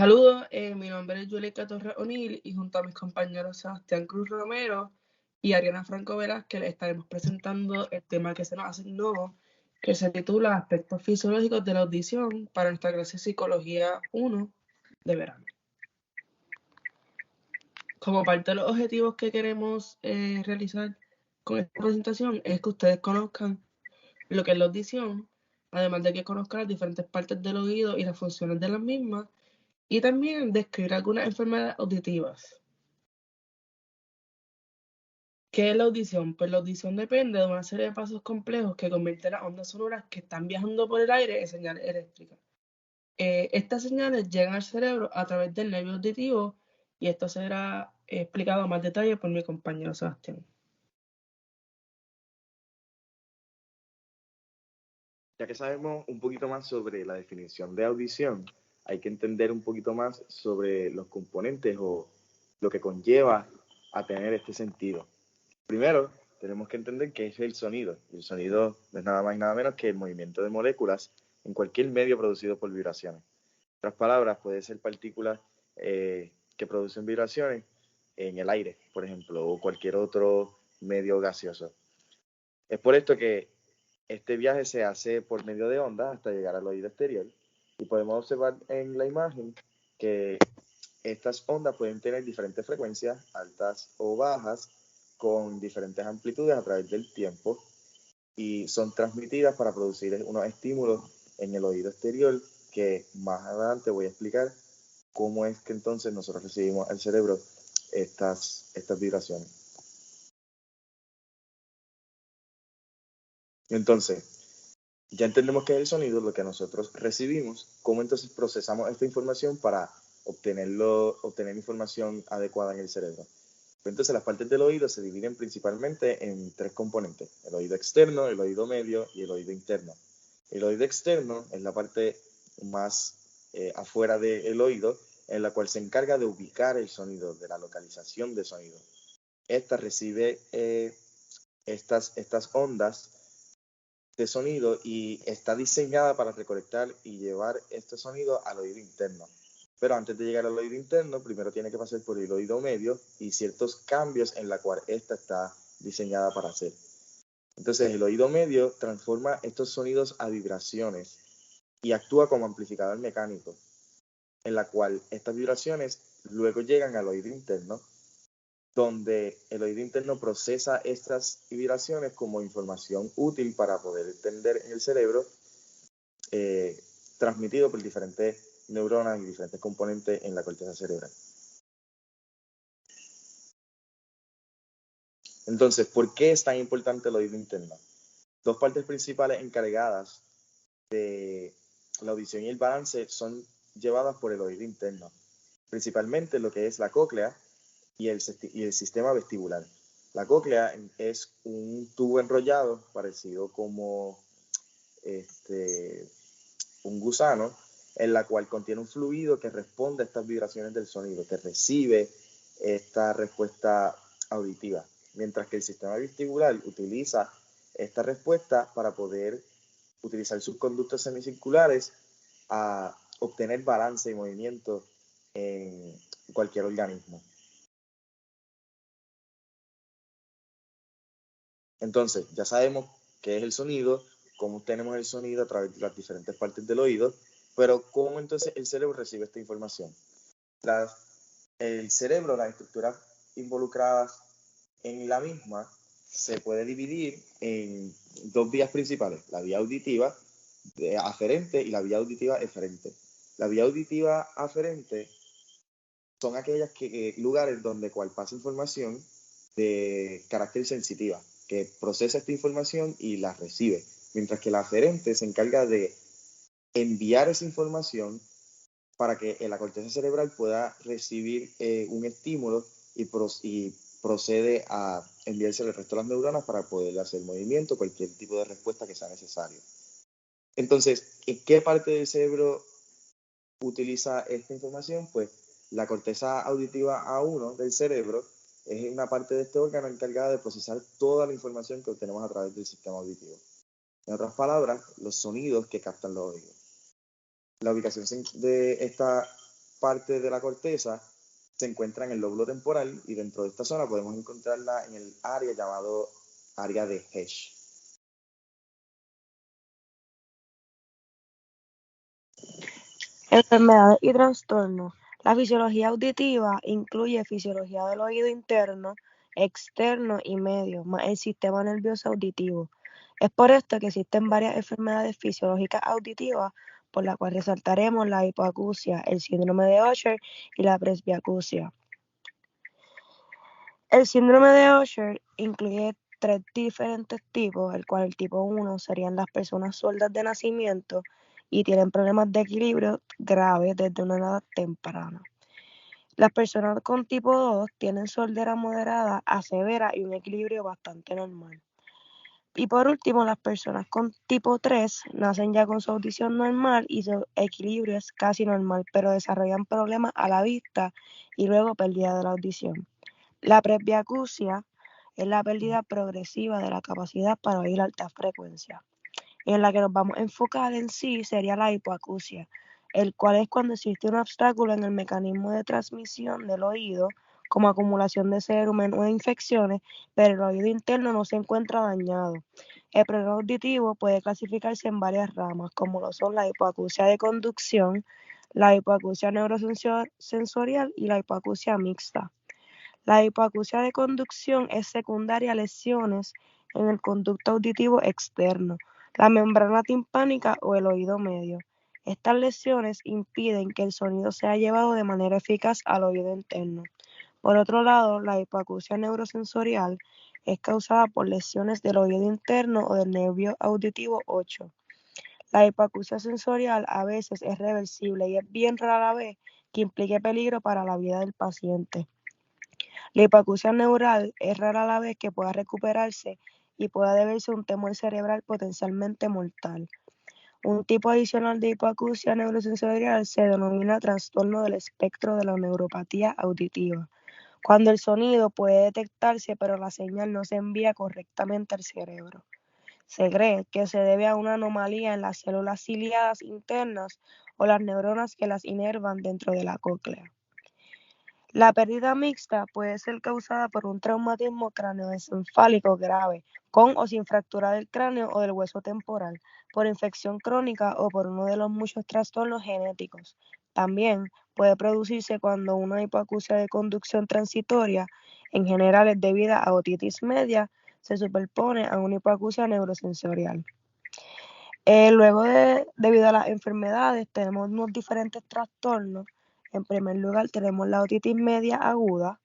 Saludos, mi nombre es Julieta Torres O'Neill y junto a mis compañeros Sebastián Cruz Romero y Ariana Franco Velázquez les estaremos presentando el tema que se nos asignó, que se titula Aspectos fisiológicos de la audición para nuestra clase de Psicología 1 de verano. Como parte de los objetivos que queremos realizar con esta presentación es que ustedes conozcan lo que es la audición, además de que conozcan las diferentes partes del oído y las funciones de las mismas, y también describir algunas enfermedades auditivas. ¿Qué es la audición? Pues la audición depende de una serie de pasos complejos que convierten las ondas sonoras que están viajando por el aire en señales eléctricas. Estas señales llegan al cerebro a través del nervio auditivo y esto será explicado a más detalle por mi compañero Sebastián. Ya que sabemos un poquito más sobre la definición de audición, hay que entender un poquito más sobre los componentes o lo que conlleva a tener este sentido. Primero, tenemos que entender qué es el sonido. El sonido no es nada más y nada menos que el movimiento de moléculas en cualquier medio producido por vibraciones. En otras palabras, puede ser partículas que producen vibraciones en el aire, por ejemplo, o cualquier otro medio gaseoso. Es por esto que este viaje se hace por medio de ondas hasta llegar al oído exterior y podemos observar en la imagen que estas ondas pueden tener diferentes frecuencias, altas o bajas, con diferentes amplitudes a través del tiempo y son transmitidas para producir unos estímulos en el oído exterior que más adelante voy a explicar cómo es que entonces nosotros recibimos al cerebro estas vibraciones. Entonces, ya entendemos qué es el sonido, lo que nosotros recibimos, cómo entonces procesamos esta información para obtener información adecuada en el cerebro. Entonces, las partes del oído se dividen principalmente en tres componentes: el oído externo, el oído medio y el oído interno. El oído externo es la parte más afuera del oído, en la cual se encarga de ubicar el sonido, de la localización del sonido. Esta recibe estas ondas de sonido y está diseñada para recolectar y llevar este sonido al oído interno. Pero antes de llegar al oído interno, primero tiene que pasar por el oído medio y ciertos cambios en la cual esta está diseñada para hacer. Entonces, el oído medio transforma estos sonidos a vibraciones y actúa como amplificador mecánico, en la cual estas vibraciones luego llegan al oído interno, donde el oído interno procesa estas vibraciones como información útil para poder entender en el cerebro, transmitido por diferentes neuronas y diferentes componentes en la corteza cerebral. Entonces, ¿por qué es tan importante el oído interno? Dos partes principales encargadas de la audición y el balance son llevadas por el oído interno, principalmente lo que es la cóclea y el sistema vestibular. La cóclea es un tubo enrollado parecido como un gusano, en la cual contiene un fluido que responde a estas vibraciones del sonido, que recibe esta respuesta auditiva, mientras que el sistema vestibular utiliza esta respuesta para poder utilizar sus conductos semicirculares a obtener balance y movimiento en cualquier organismo. Entonces, ya sabemos qué es el sonido, cómo obtenemos el sonido a través de las diferentes partes del oído, pero ¿cómo entonces el cerebro recibe esta información? El cerebro, las estructuras involucradas en la misma, se puede dividir en dos vías principales: la vía auditiva aferente y la vía auditiva eferente. La vía auditiva aferente son aquellos lugares donde cual pasa información de carácter sensitiva, que procesa esta información y la recibe, mientras que la aferente se encarga de enviar esa información para que la corteza cerebral pueda recibir un estímulo y procede a enviarse al resto de las neuronas para poder hacer movimiento, cualquier tipo de respuesta que sea necesario. Entonces, ¿en qué parte del cerebro utiliza esta información? Pues la corteza auditiva A1 del cerebro es una parte de este órgano encargada de procesar toda la información que obtenemos a través del sistema auditivo. En otras palabras, los sonidos que captan los oídos. La ubicación de esta parte de la corteza se encuentra en el lóbulo temporal y dentro de esta zona podemos encontrarla en el área llamado área de Hesh. Enfermedades y trastornos. La fisiología auditiva incluye fisiología del oído interno, externo y medio, más el sistema nervioso auditivo. Es por esto que existen varias enfermedades fisiológicas auditivas, por las cuales resaltaremos la hipoacusia, el síndrome de Usher y la presbiacusia. El síndrome de Usher incluye 3 diferentes tipos, el cual el tipo 1 serían las personas sordas de nacimiento y tienen problemas de equilibrio graves desde una edad temprana. Las personas con tipo 2 tienen sordera moderada a severa y un equilibrio bastante normal. Y por último, las personas con tipo 3 nacen ya con su audición normal y su equilibrio es casi normal, pero desarrollan problemas a la vista y luego pérdida de la audición. La presbiacusia es la pérdida progresiva de la capacidad para oír alta frecuencia. En la que nos vamos a enfocar en sí sería la hipoacusia, el cual es cuando existe un obstáculo en el mecanismo de transmisión del oído, como acumulación de cerumen o infecciones, pero el oído interno no se encuentra dañado. El problema auditivo puede clasificarse en varias ramas, como lo son la hipoacusia de conducción, la hipoacusia neurosensorial y la hipoacusia mixta. La hipoacusia de conducción es secundaria a lesiones en el conducto auditivo externo, la membrana timpánica o el oído medio. Estas lesiones impiden que el sonido sea llevado de manera eficaz al oído interno. Por otro lado, la hipoacusia neurosensorial es causada por lesiones del oído interno o del nervio auditivo 8. La hipoacusia sensorial a veces es reversible y es bien rara vez que implique peligro para la vida del paciente. La hipoacusia neural es rara la vez que pueda recuperarse y pueda deberse a un temor cerebral potencialmente mortal. Un tipo adicional de hipoacusia neurosensorial se denomina trastorno del espectro de la neuropatía auditiva, cuando el sonido puede detectarse pero la señal no se envía correctamente al cerebro. Se cree que se debe a una anomalía en las células ciliadas internas o las neuronas que las inervan dentro de la cóclea. La pérdida mixta puede ser causada por un traumatismo craneoencefálico grave, con o sin fractura del cráneo o del hueso temporal, por infección crónica o por uno de los muchos trastornos genéticos. También puede producirse cuando una hipoacusia de conducción transitoria, en general es debida a otitis media, se superpone a una hipoacusia neurosensorial. Debido a las enfermedades, tenemos unos diferentes trastornos. En primer lugar, tenemos la otitis media aguda,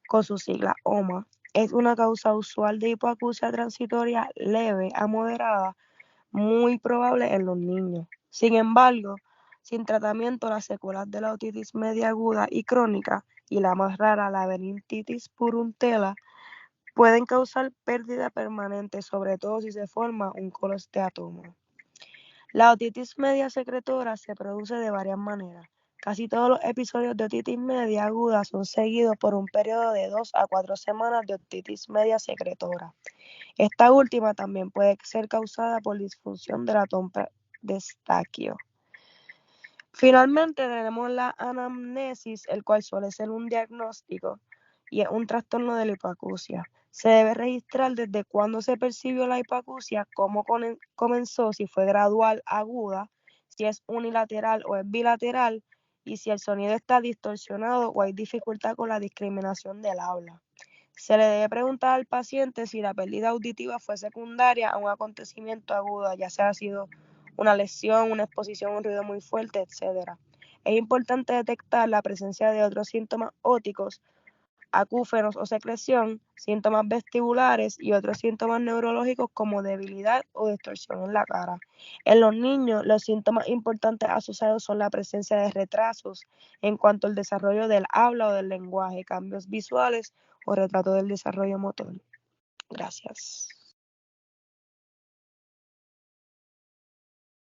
con su sigla OMA. Es una causa usual de hipoacusia transitoria leve a moderada, muy probable en los niños. Sin embargo, sin tratamiento, las secuelas de la otitis media aguda y crónica, y la más rara, la meningitis puruntela, pueden causar pérdida permanente, sobre todo si se forma un colesteatoma. La otitis media secretora se produce de varias maneras. Casi todos los episodios de otitis media aguda son seguidos por un periodo de 2 a 4 semanas de otitis media secretora. Esta última también puede ser causada por disfunción de la trompa de Eustaquio. Finalmente tenemos la anamnesis, el cual suele ser un diagnóstico y es un trastorno de la hipoacusia. Se debe registrar desde cuándo se percibió la hipoacusia, cómo comenzó, si fue gradual, aguda, si es unilateral o es bilateral, y si el sonido está distorsionado o hay dificultad con la discriminación del habla. Se le debe preguntar al paciente si la pérdida auditiva fue secundaria a un acontecimiento agudo, ya sea sido una lesión, una exposición a un ruido muy fuerte, etc. Es importante detectar la presencia de otros síntomas óticos, acúfenos o secreción, síntomas vestibulares y otros síntomas neurológicos como debilidad o distorsión en la cara. En los niños, los síntomas importantes asociados son la presencia de retrasos en cuanto al desarrollo del habla o del lenguaje, cambios visuales o retrato del desarrollo motor. Gracias.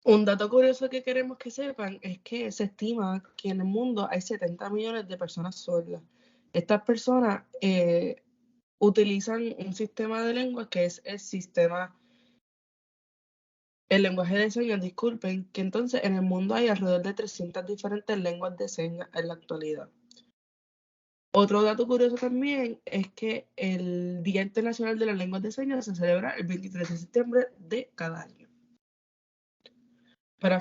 Un dato curioso que queremos que sepan es que se estima que en el mundo hay 70 millones de personas sordas. Estas personas utilizan un sistema de lengua que es el sistema El lenguaje de señas, disculpen, que entonces en el mundo hay alrededor de 300 diferentes lenguas de señas en la actualidad. Otro dato curioso también es que el Día Internacional de las Lenguas de Señas se celebra el 23 de septiembre de cada año. Para